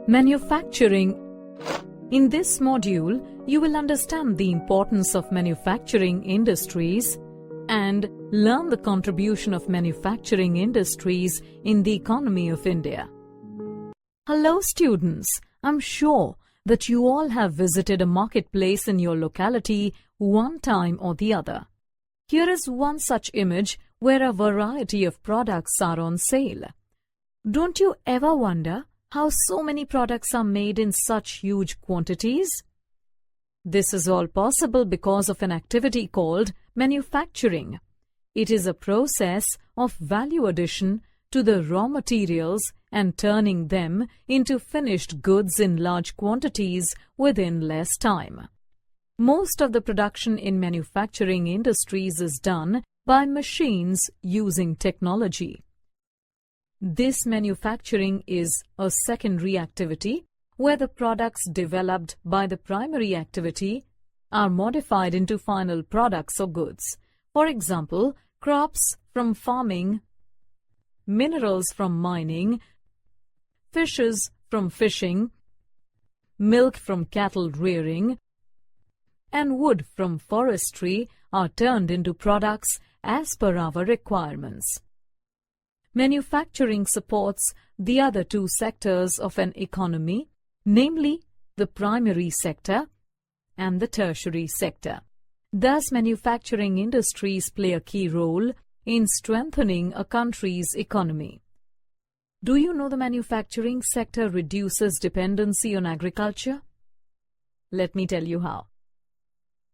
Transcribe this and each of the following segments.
Manufacturing. In this module, you will understand the importance of manufacturing industries and learn the contribution of manufacturing industries in the economy of India. Hello students, I'm sure that you all have visited a marketplace in your locality one time or the other. Here is one such image where a variety of products are on sale. Don't you ever wonder how so many products are made in such huge quantities? This is all possible because of an activity called manufacturing. It is a process of value addition to the raw materials and turning them into finished goods in large quantities within less time. Most of the production in manufacturing industries is done by machines using technology. This manufacturing is a secondary activity where the products developed by the primary activity are modified into final products or goods. For example, crops from farming, minerals from mining, fishes from fishing, milk from cattle rearing, and wood from forestry are turned into products as per our requirements. Manufacturing supports the other two sectors of an economy, namely the primary sector and the tertiary sector. Thus, manufacturing industries play a key role in strengthening a country's economy. Do you know the manufacturing sector reduces dependency on agriculture? Let me tell you how.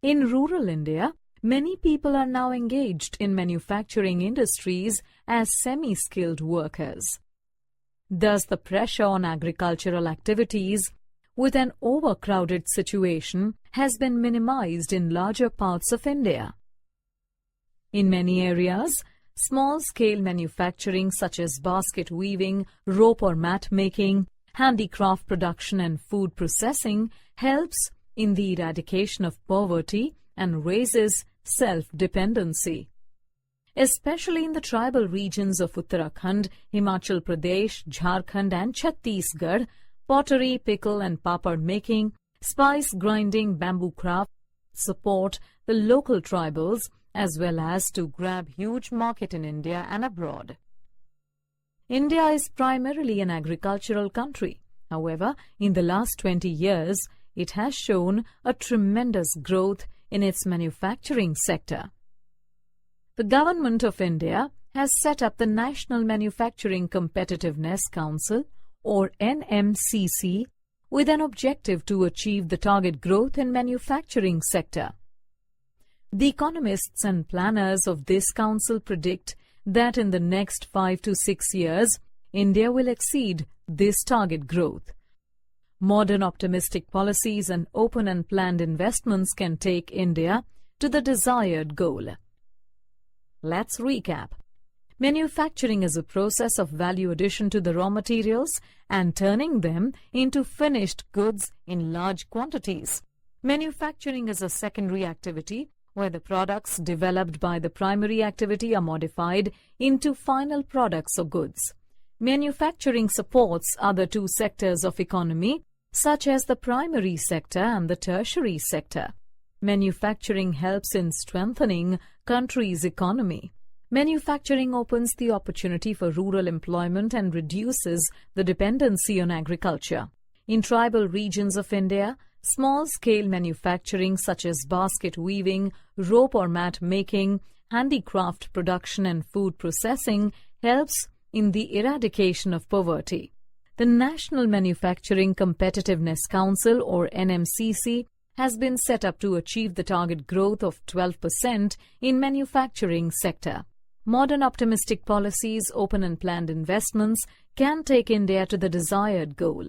In rural India, many people are now engaged in manufacturing industries as semi-skilled workers. Thus, the pressure on agricultural activities with an overcrowded situation has been minimized in larger parts of India. In many areas, small-scale manufacturing such as basket weaving, rope or mat making, handicraft production and food processing helps in the eradication of poverty and raises self-dependency. Especially in the tribal regions of Uttarakhand, Himachal Pradesh, Jharkhand and Chhattisgarh, pottery, pickle and papad making, spice grinding, bamboo craft support the local tribals as well as to grab huge market in India and abroad. India is primarily an agricultural country. However, in the last 20 years, it has shown a tremendous growth in its manufacturing sector. The Government of India has set up the National Manufacturing Competitiveness Council or NMCC with an objective to achieve the target growth in manufacturing sector. The economists and planners of this council predict that in the next 5 to 6 years, India will exceed this target growth. Modern optimistic policies and open and planned investments can take India to the desired goal. Let's recap. Manufacturing is a process of value addition to the raw materials and turning them into finished goods in large quantities. Manufacturing is a secondary activity where the products developed by the primary activity are modified into final products or goods. Manufacturing supports other two sectors of economy, such as the primary sector and the tertiary sector. Manufacturing helps in strengthening country's economy. Manufacturing opens the opportunity for rural employment and reduces the dependency on agriculture. In tribal regions of India, small-scale manufacturing such as basket weaving, rope or mat making, handicraft production and food processing helps in the eradication of poverty. The National Manufacturing Competitiveness Council or NMCC has been set up to achieve the target growth of 12% in manufacturing sector. Modern optimistic policies, open and planned investments can take India to the desired goal.